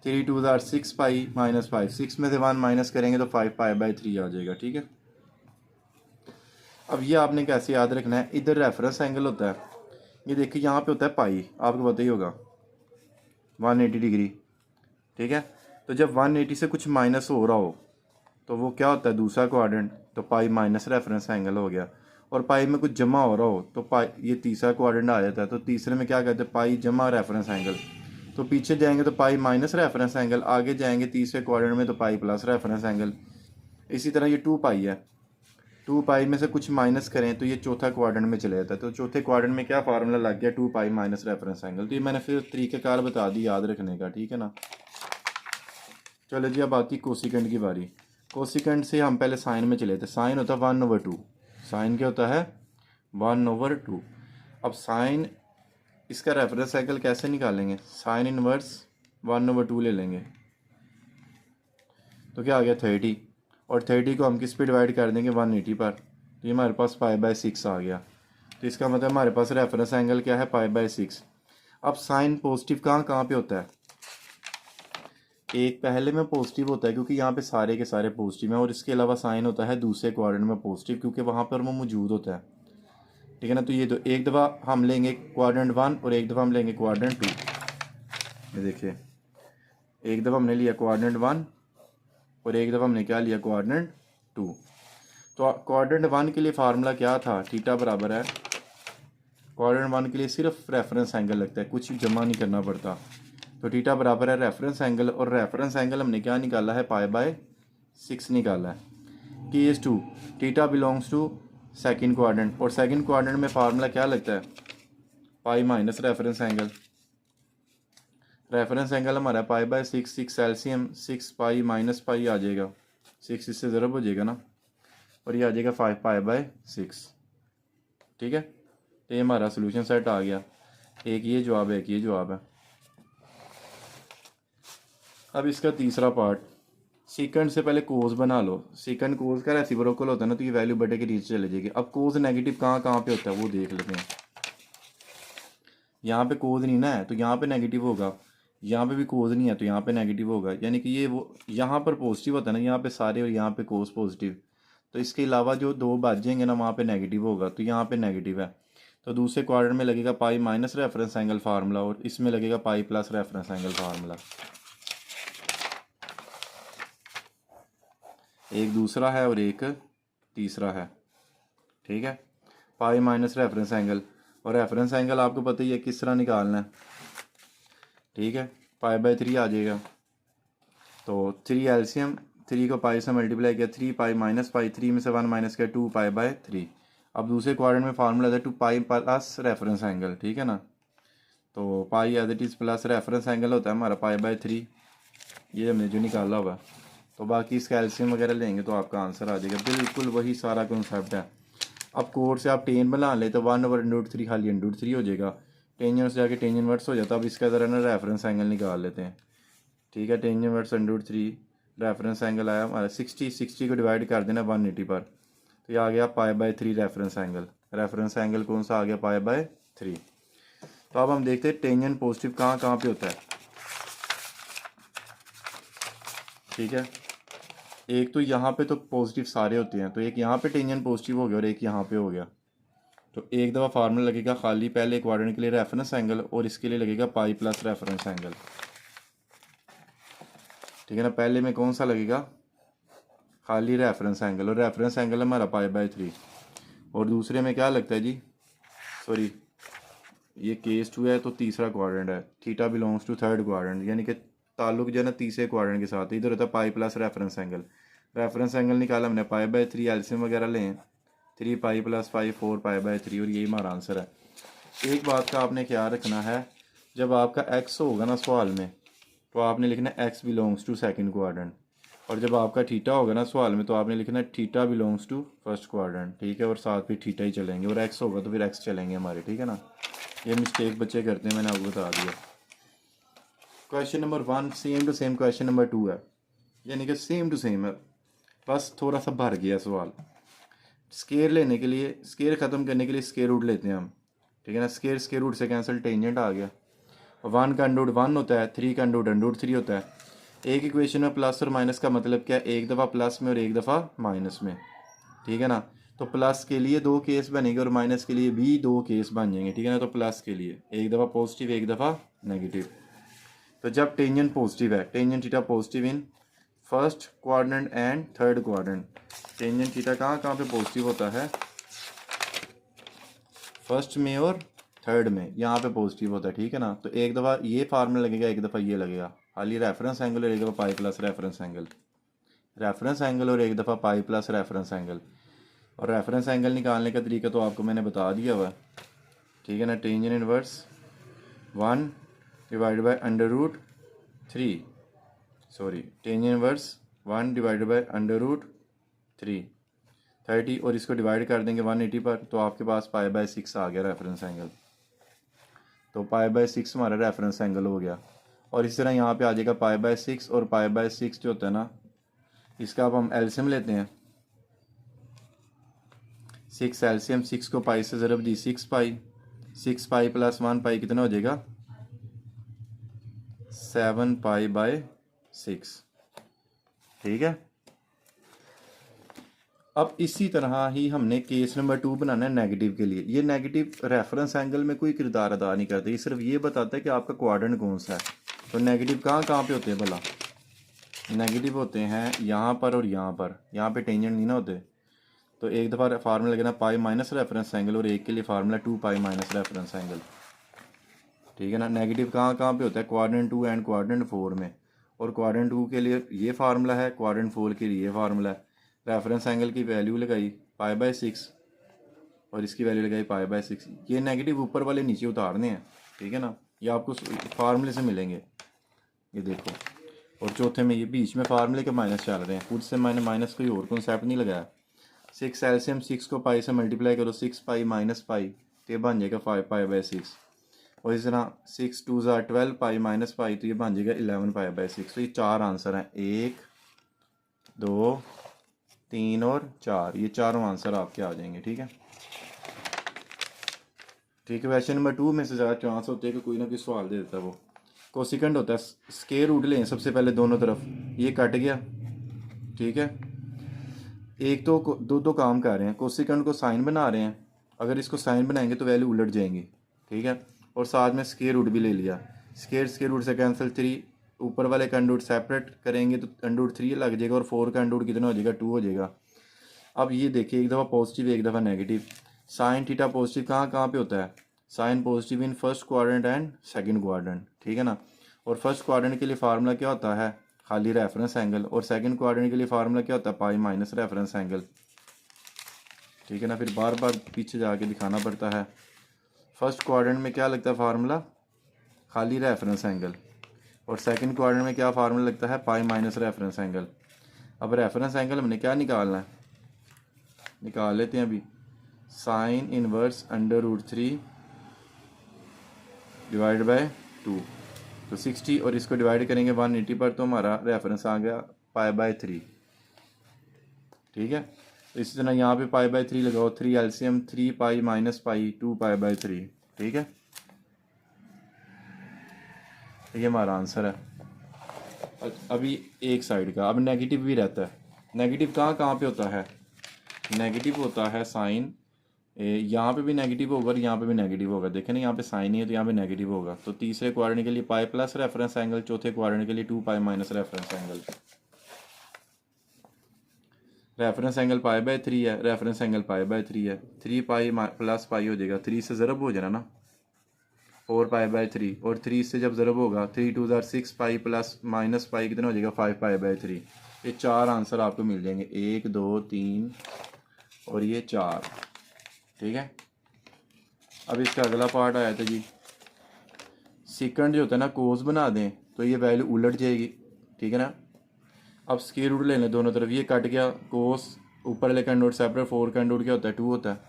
3 2 ज़ार 6 पाई माइनस 5, 6 में से 1 माइनस करेंगे तो 5 π/3 आ जाएगा, ठीक है। अब ये आपने कैसे याद रखना है, इधर रेफरेंस एंगल होता है, ये देखिए यहाँ पे होता है पाई, आपको पता ही होगा 180 डिग्री, ठीक है। तो जब 180 से कुछ माइनस हो रहा हो तो वो क्या होता है, दूसरा क्वाड्रेंट, तो पाई माइनस रेफरेंस एंगल हो गया। और पाई में कुछ जमा हो रहा हो तो पाई, ये तीसरा क्वाड्रेंट आ जाता है। तो तीसरे में क्या कहते हैं, पाई जमा रेफरेंस एंगल। तो पीछे जाएंगे तो पाई माइनस रेफरेंस एंगल, आगे जाएंगे तीसरे क्वाड्रेंट में तो पाई प्लस रेफरेंस एंगल। इसी तरह ये 2 पाई है, 2 पाई में से कुछ माइनस करें तो ये चौथा क्वाड्रेंट में चले जाता है। तो चौथे क्वाड्रेंट में क्या फार्मूला लग गया, 2 पाई माइनस रेफरेंस एंगल। तो ये मैंने फिर तरीक़ेकार बता दी याद रखने का, ठीक है ना। चलो जी, अब आती कोसिकेंट की बारी। कोसिकेंट से हम पहले साइन में चले थे। साइन होता है 1/2, साइन क्या होता है 1/2। अब साइन, इसका रेफरेंस एंगल कैसे निकालेंगे, साइन इनवर्स 1/2 ले लेंगे, तो क्या आ गया 30। और 30 को हम किस पे डिवाइड कर देंगे, 180 पर, तो ये हमारे पास π/6 आ गया। तो इसका मतलब हमारे पास रेफरेंस एंगल क्या है, π/6। अब साइन पॉजिटिव कहाँ कहाँ पे होता है, एक पहले में पॉजिटिव होता है क्योंकि यहाँ पे सारे के सारे पॉजिटिव हैं, और इसके अलावा साइन होता है दूसरे क्वाड्रेंट में पॉजिटिव क्योंकि वहाँ पर वो मौजूद होता है, ठीक है ना। तो ये तो एक दफ़ा हम लेंगे क्वाड्रेंट 1 और एक दफ़ा हम लेंगे क्वाड्रेंट 2। ये देखिए, एक दफ़ा हमने लिया क्वाड्रेंट 1 और एक दफ़ा हमने क्या लिया, क्वाड्रेंट 2। तो क्वाड्रेंट 1 के लिए फार्मूला क्या था, थीटा बराबर है, क्वाड्रेंट 1 के लिए सिर्फ रेफरेंस एंगल लगता है, कुछ जमा नहीं करना पड़ता। तो थीटा बराबर है रेफरेंस एंगल, और रेफरेंस एंगल हमने क्या निकाला है, π/6 निकाला है। Case 2, theta belongs to second quadrant, और सेकंड क्वाड्रेंट में फार्मूला क्या लगता है, pi minus reference angle. Reference angle हमारा π/6, 6 एलसीएम, 6 पाई माइनस पाई आ जाएगा, 6 इससे ज़रब हो जाएगा ना, और ये आ जाएगा 5 π/6, ठीक है। तो ये हमारा सोल्यूशन सेट आ गया, एक ये जवाब है, एक ये जवाब है। अब इसका तीसरा पार्ट, सीकेंड से पहले कोस बना लो। सीकेंड कोस का रेसिप्रोकल होता है ना, तो ये वैल्यू बटे के नीचे चले जाएगी। अब कोस नेगेटिव कहाँ कहाँ पे होता है वो देख लेते हैं। यहाँ पे कोस नहीं ना है तो यहाँ पे नेगेटिव होगा, यहाँ पे भी कोस नहीं है तो यहाँ पे नेगेटिव होगा, यानी कि ये वो यहाँ पर पॉजिटिव होता है ना, यहाँ पे सारे और यहाँ पे कोस पॉजिटिव। तो इसके अलावा जो दो बचेंगे ना वहाँ पे नेगेटिव होगा, तो यहाँ पे नेगेटिव है। तो दूसरे क्वाड्रेंट में लगेगा पाई माइनस रेफरेंस एंगल फार्मूला और इसमें लगेगा पाई प्लस रेफरेंस एंगल फार्मूला। एक दूसरा है और एक तीसरा है, ठीक है। पाई माइनस रेफरेंस एंगल, और रेफरेंस एंगल आपको पता ही है किस तरह निकालना है, ठीक है। पाई बाय 3 आ जाएगा। तो 3 एलसीएम, 3 को पाई से मल्टीप्लाई किया, 3 पाई माइनस पाई, 3 में से 1 माइनस किया, 2 पाई बाय 3। अब दूसरे क्वाड्रेंट में फार्मूला था 2 पाई प्लस रेफरेंस एंगल, ठीक है ना। तो pi as it is plus reference angle होता है हमारा पाई बाय 3, ये हमने जो निकाला होगा। तो बाकी इसका एलसीएम वगैरह लेंगे तो आपका आंसर आ जाएगा। बिल्कुल वही सारा कॉन्सेप्ट है। अब कोड से आप टेन बना ले तो 1/√3 खाली √3 हो जाएगा। टेंजेंट से जाके टेंजेंट इनवर्स हो जाता है। अब इसका ज़रा ना रेफरेंस एंगल निकाल लेते हैं, ठीक है। टेंजेंट इनवर्स √3, रेफरेंस एंगल आया हमारा 60, 60 को डिवाइड कर देना 180 पर, तो ये आ गया pi by 3 reference angle. Reference angle कौन सा आ गया, पाई बाय 3। तो अब हम देखते हैं टेंजेंट पॉजिटिव कहाँ कहाँ पे होता है, ठीक है। एक तो यहाँ पे तो पॉजिटिव सारे होते हैं, तो एक यहाँ पे टेंजेंट पॉजिटिव हो गया और एक यहाँ पे हो गया। तो एक दफ़ा फार्मूला लगेगा खाली पहले क्वाड्रेंट के लिए रेफरेंस एंगल और इसके लिए लगेगा पाई प्लस रेफरेंस एंगल, ठीक है ना। पहले में कौन सा लगेगा, खाली रेफरेंस एंगल, और रेफरेंस एंगल हमारा पाई बाय 3। और दूसरे में क्या लगता है जी, सॉरी ये केस 2 है तो तीसरा क्वाड्रेंट है, theta belongs to third quadrant, यानी कि ताल्लुक जो है ना तीसरे क्वाड्रेंट के साथ। इधर होता है pi plus reference angle. Reference angle निकाला हमने पाई बाय 3, एलसीएम वगैरह लें 3 pi plus pi 4 pi by 3, और यही हमारा आंसर है। एक बात का आपने ख्याल रखना है, जब आपका एक्स होगा ना सवाल में तो आपने लिखना है x belongs to second quadrant, और जब आपका थीटा होगा ना सवाल में तो आपने लिखना है theta belongs to first quadrant, ठीक है। और साथ भी थीटा ही चलेंगे, और एक्स होगा तो फिर एक्स चलेंगे हमारे, ठीक है ना। ये मिस्टेक बच्चे करते हैं, मैंने आपको बता दिया। Question number 1 same to same question number 2 है, यानी कि सेम टू सेम है, बस थोड़ा सा भर गया सवाल। स्केयर लेने के लिए, स्केयर ख़त्म करने के लिए स्केयर रूट लेते हैं हम, ठीक है ना। स्केयर स्केयर रूट से कैंसिल, टेंजेंट आ गया। 1 का अंडर रूट 1 होता है, 3 का अंडर रूट √3 होता है। एक इक्वेशन में प्लस और माइनस का मतलब क्या है, एक दफ़ा प्लस में और एक दफ़ा माइनस में, ठीक है ना। तो प्लस के लिए 2 केस बनेंगे और माइनस के लिए भी 2 केस बन जाएंगे, ठीक है ना। तो प्लस के लिए एक दफ़ा पॉजिटिव एक दफ़ा नेगेटिव। तो जब टेंजेंट पॉजिटिव है, tangent theta positive in first quadrant and third quadrant, tangent theta कहाँ कहाँ पे पॉजिटिव होता है, फर्स्ट में और थर्ड में, यहाँ पे पॉजिटिव होता है, ठीक है ना। तो एक दफ़ा ये फार्मूला लगेगा, एक दफ़ा ये लगेगा, खाली रेफरेंस एंगल और एक दफ़ा पाई plus reference angle, reference angle और एक दफ़ा पाई प्लस रेफरेंस एंगल। और रेफरेंस एंगल निकालने का तरीका तो आपको मैंने बता दिया हुआ, ठीक है ना। Tangent inverse 1 divide by √3, sorry tangent inverse 1 divide by √3 30, और इसको डिवाइड कर देंगे 180 पर, तो आपके पास पाई बाय 6 आ गया रेफरेंस एंगल। तो पाई बाय 6 हमारा रेफरेंस एंगल हो गया। और इस तरह यहाँ पे आ जाएगा पाई बाय 6, और पाई बाय 6 जो होता है ना, इसका अब हम एलसीएम लेते हैं। 6 एलसीएम, 6 को पाई से ज़रब दी 6 पाई, 6 पाई प्लस 1 पाई कितना हो जाएगा, 7 पाई बाय 6, ठीक है। अब इसी तरह ही हमने केस नंबर 2 बनाना है नेगेटिव के लिए। ये नेगेटिव रेफरेंस एंगल में कोई किरदार अदा नहीं करते, ये सिर्फ ये बताता है कि आपका क्वाड्रेंट कौन सा है। तो नेगेटिव कहाँ कहाँ पे होते हैं भला, नेगेटिव होते हैं यहाँ पर और यहाँ पर, यहाँ पे टेंजेंट नहीं ना होते। तो एक दफ़ा फार्मूला लगना पाई माइनस रेफरेंस एंगल, और एक के लिए फार्मूला 2 पाई माइनस रेफरेंस एंगल, ठीक है ना। नेगेटिव कहाँ कहाँ पे होता है, क्वाड्रेंट 2 एंड क्वाड्रेंट 4 में, और क्वाड्रेंट 2 के लिए ये फार्मूला है, क्वाड्रेंट 4 के लिए ये फार्मूला है। रेफरेंस एंगल की वैल्यू लगाई पाई बाय 6 और इसकी वैल्यू लगाई पाई बाय 6। ये नेगेटिव ऊपर वाले नीचे उतारने हैं, ठीक है ना। ये आपको फार्मूले से मिलेंगे, ये देखो। और चौथे में ये बीच में फार्मूले के माइनस चल रहे हैं, खुद से मैंने माइनस कोई और कॉन्सेप्ट नहीं लगाया। 6 एलसीएम, 6 को पाई से मल्टीप्लाई करो, 6 पाई माइनस पाई, तो ये बन जाएगा 5 पाई बाय 6। और इस तरह 6 2 ज़ा 12 पाई माइनस पाई, तो ये बन जाएगा 11 पाई बाय 6। तो ये 4 आंसर हैं, 1 2 3 और 4, ये चारों आंसर आपके आ जाएंगे, ठीक है। ठीक है, क्वेश्चन नंबर 2 में से ज़्यादा चांस होते हैं कि कोई ना कोई सवाल दे देता है। वो कोसिकेंट होता है, स्केयर रूट लें सबसे पहले दोनों तरफ, ये कट गया, ठीक है। एक तो दो काम कर रहे हैं, कोसिकेंड को साइन बना रहे हैं, अगर इसको साइन बनाएंगे तो वैल्यू उलट जाएंगी, ठीक है। और साथ में स्क्वायर रूट भी ले लिया, स्क्वायर रूट से कैंसिल, 3 ऊपर वाले का अंडर रूट सेपरेट करेंगे तो अंडर रूट 3 लग जाएगा और 4 का अंडर रूट कितना हो जाएगा, 2 हो जाएगा। अब ये देखिए, एक दफ़ा पॉजिटिव एक दफ़ा नेगेटिव। साइन थीटा पॉजिटिव कहाँ कहाँ पे होता है, sine positive in first quadrant and second quadrant, ठीक है ना। और फर्स्ट क्वाड्रेंट के लिए फार्मूला क्या होता है, खाली रेफरेंस एंगल, और सेकंड क्वाड्रेंट के लिए फार्मूला क्या होता है, पाई माइनस रेफरेंस एंगल, ठीक है ना। फिर बार बार पीछे जाके दिखाना पड़ता है। फर्स्ट क्वाड्रेंट में क्या लगता है फार्मूला, खाली रेफरेंस एंगल, और सेकंड क्वाड्रेंट में क्या फार्मूला लगता है, पाई माइनस रेफरेंस एंगल। अब रेफरेंस एंगल हमने क्या निकालना है, निकाल लेते हैं अभी, sine inverse under root 3 divide by 2, तो 60, और इसको डिवाइड करेंगे 180 पर, तो हमारा रेफरेंस आ गया पाई बाय 3, ठीक है। तो इसी तरह यहाँ पे पाई बाय 3 लगाओ, 3 LCM, 3 pi minus pi, 2 pi by 3, ठीक है। ये हमारा आंसर है। अभी एक साइड का, अब नेगेटिव भी रहता है। नेगेटिव कहाँ कहाँ पे होता है, नेगेटिव होता है साइन, यहाँ पे भी नेगेटिव होगा और यहाँ पे भी नेगेटिव होगा। देखें ना, यहाँ पे साइन ही है तो यहाँ पे नेगेटिव होगा। तो तीसरे क्वाड्रेंट के लिए पाई प्लस रेफरेंस एंगल, चौथे क्वाड्रेंट के लिए 2 पाई minus reference angle. Reference angle pi by 3 है, रेफरेंस एंगल पाई बाय 3 है, 3 पाई प्लस पाई हो जाएगा, 3 से ज़रब हो जाना ना, 4 पाई बाय 3, और 3 से जब ज़रब होगा 3 2 ज़ार 6 पाई प्लस माइनस पाई कितना हो जाएगा, 5 पाई बाय 3। ये 4 आंसर आपको मिल जाएंगे, 1 2 3 और ये 4, ठीक है। अब इसका अगला पार्ट आया था जी, सेकंड जो होता है ना, कोस बना दें तो ये वैल्यू उलट जाएगी, ठीक है ना। अब स्क्वायर रूट ले लें दोनों तरफ, ये कट गया, कोस ऊपर वाले का अंडर रूट सेपरेट, 4 का अंडर रूट क्या होता है, 2 होता है।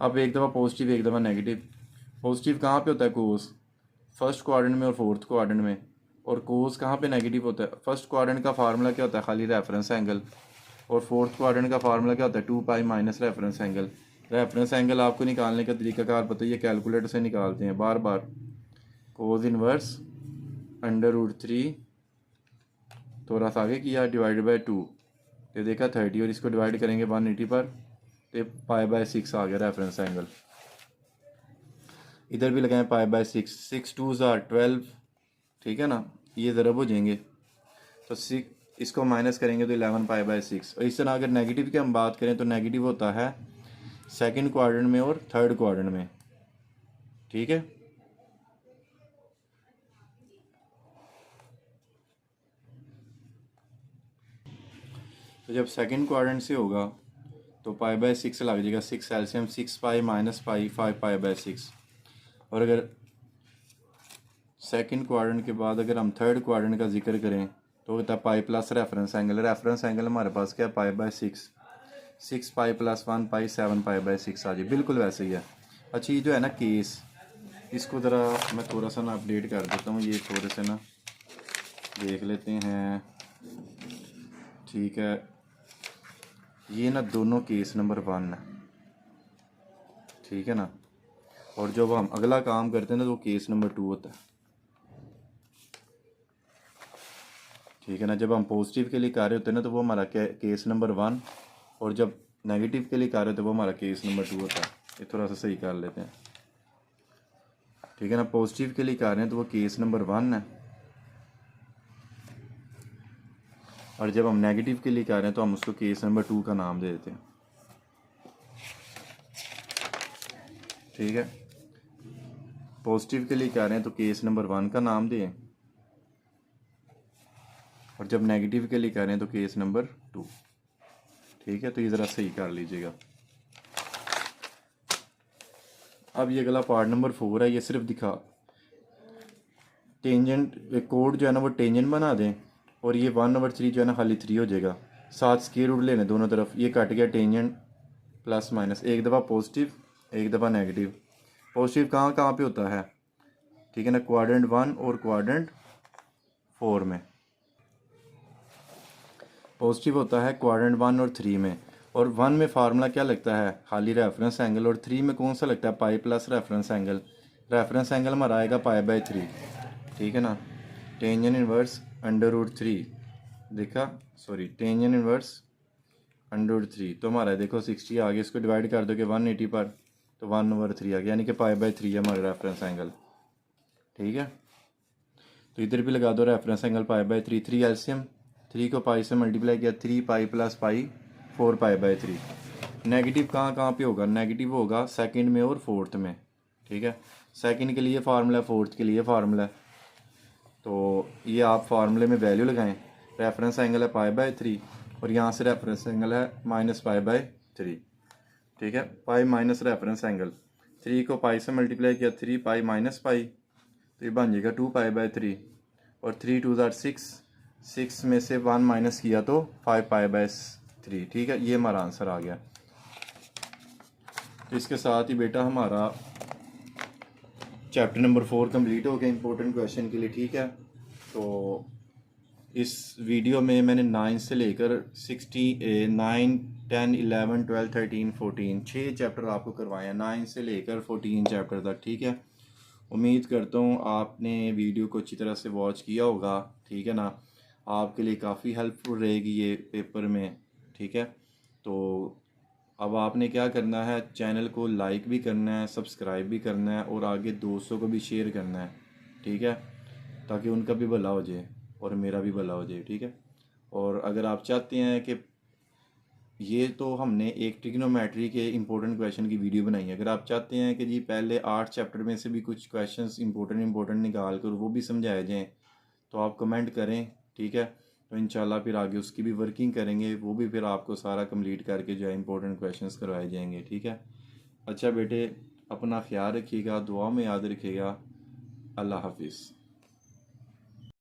अब एक दफ़ा पॉजिटिव एक दफ़ा नेगेटिव। पॉजिटिव कहाँ पे होता है, कोस फर्स्ट क्वाड्रेंट में और फोर्थ क्वाड्रेंट में, और कोस कहाँ पे नेगेटिव होता है, फर्स्ट क्वाड्रेंट का फार्मूला क्या होता है, खाली रेफरेंस एंगल, और फोर्थ क्वाड्रेंट का फार्मूला क्या होता है, 2 पाई minus reference angle. Reference angle आपको निकालने का तरीकाकार पता है, ये कैलकुलेटर से निकालते हैं बार बार। कोस इनवर्स अंडर रूट 3, थोड़ा सा आगे किया, डिवाइड बाय 2, ये देखा 30, और इसको डिवाइड करेंगे 180 पर, तो पाई बाय 6 आ गया रेफरेंस एंगल। इधर भी लगाएं पाई बाय 6, 6 2 ज़ार 12, ठीक है ना। ये ज़रब हो जाएंगे तो 6, इसको माइनस करेंगे तो 11 पाई बाय 6। और इस तरह अगर नेगेटिव की हम बात करें तो नेगेटिव होता है सेकंड क्वाड्रेंट में और थर्ड क्वाड्रेंट में, ठीक है। तो जब सेकंड क्वाड्रेंट से होगा तो पाई बाय 6 लग जाएगा, 6 LCM, 6 pi minus pi, 5 pi by 6। और अगर सेकंड क्वाड्रेंट के बाद अगर हम थर्ड क्वाड्रेंट का जिक्र करें तो होता है pi plus reference angle. Reference angle हमारे पास क्या है, pi by 6, 6 pi plus 1 pi, 7 pi by 6 आ जाए, बिल्कुल वैसे ही है। अच्छा, ये जो है ना केस, इसको ज़रा मैं थोड़ा सा ना अपडेट कर देता हूँ, ये थोड़े से ना देख लेते हैं, ठीक है। ये ना दोनों केस नंबर 1 है, ठीक है ना। और जब हम अगला काम करते हैं ना तो वो केस नंबर 2 होता है, ठीक है ना। जब हम पॉजिटिव के लिए कर रहे होते हैं ना तो वो हमारा केस नंबर 1, और जब नेगेटिव के लिए कर रहे होते हैं वो हमारा केस नंबर 2 होता है। ये थोड़ा सा सही कर लेते हैं, ठीक है ना। पॉजिटिव के लिए कर रहे हैं तो वो केस नंबर 1 है, और जब हम नेगेटिव के लिए कर रहे हैं तो हम उसको केस नंबर 2 का नाम दे देते हैं, ठीक है। पॉजिटिव के लिए कर रहे हैं तो केस नंबर 1 का नाम दें, और जब नेगेटिव के लिए कर रहे हैं तो केस नंबर 2, ठीक है। तो ये ज़रा सही कर लीजिएगा। अब ये अगला पार्ट नंबर 4 है, ये सिर्फ दिखा टेंजेंट कोड जो है ना वो टेंजेंट बना दें, और ये 1/3 जो है ना खाली 3 हो जाएगा। साथ स्क्वायर रूट लेने दोनों तरफ, ये कट गया टेंजेंट प्लस माइनस, एक दफ़ा पॉजिटिव एक दफ़ा नेगेटिव। पॉजिटिव कहाँ कहाँ पे होता है, ठीक है ना, क्वाड्रेंट 1 और क्वाड्रेंट 4 में। पॉजिटिव होता है क्वाड्रेंट 1 और 3 में, और 1 में फार्मूला क्या लगता है, खाली रेफरेंस एंगल, और 3 में कौन सा लगता है, pi plus reference angle. Reference angle हमारा आएगा पाई बाय 3, ठीक है ना। टेंजेंट इनवर्स अंडर रूट 3, देखा, सॉरी, टेंजेंट इनवर्स 100/3 तो हमारा देखो 60 आ गया, इसको डिवाइड कर दो कि 180 पर, तो 1/3 आ गया, यानी कि पाई/3 है हमारा रेफरेंस एंगल। ठीक है, तो इधर भी लगा दो रेफरेंस एंगल पाई/3। 3 एलसीएम, 3 को पाई से मल्टीप्लाई किया, 3 पाई प्लस पाई 4 पाई/3। नेगेटिव कहाँ कहाँ पे होगा? नेगेटिव होगा सेकंड में और फोर्थ में। ठीक है, सेकंड के लिए फार्मूला, फोर्थ के लिए फार्मूला। तो ये आप फार्मूले में वैल्यू लगाएं। रेफरेंस एंगल है पाई/3 और यहाँ से रेफरेंस एंगल है -पाई/3। ठीक है, पाई माइनस रेफरेंस एंगल, 3 को पाई से मल्टीप्लाई किया, 3 पाई माइनस पाई, तो ये बन जाएगा 2 पाई/3 और 3 2 ज़ार 6, 6 में से 1 माइनस किया तो 5 पाई/3। ठीक है, ये हमारा आंसर आ गया। तो इसके साथ ही बेटा हमारा चैप्टर नंबर 4 कंप्लीट हो गया इंपॉर्टेंट क्वेश्चन के लिए। ठीक है, तो इस वीडियो में मैंने 9 से लेकर 9 10 11 12 13 14 6 चैप्टर आपको करवाए हैं, 9 से लेकर 14 चैप्टर तक। ठीक है, उम्मीद करता हूँ आपने वीडियो को अच्छी तरह से वॉच किया होगा। ठीक है ना, आपके लिए काफ़ी हेल्पफुल रहेगी ये पेपर में। ठीक है, तो अब आपने क्या करना है, चैनल को लाइक भी करना है, सब्सक्राइब भी करना है और आगे दोस्तों को भी शेयर करना है। ठीक है, ताकि उनका भी भला हो जाए और मेरा भी भला हो जाए। ठीक है, और अगर आप चाहते हैं कि ये तो हमने एक ट्रिग्नोमेट्री के इंपॉर्टेंट क्वेश्चन की वीडियो बनाई है, अगर आप चाहते हैं कि जी पहले 8 चैप्टर में से भी कुछ क्वेश्चंस इंपॉर्टेंट निकाल कर वो भी समझाए जाएं, तो आप कमेंट करें। ठीक है, तो इंशाल्लाह फिर आगे उसकी भी वर्किंग करेंगे, वो भी फिर आपको सारा कंप्लीट करके जो है इंपॉर्टेंट क्वेश्चंस करवाए जाएंगे। ठीक है, अच्छा बेटे, अपना ख्याल रखिएगा, दुआ में याद रखिएगा। अल्लाह हाफिज़।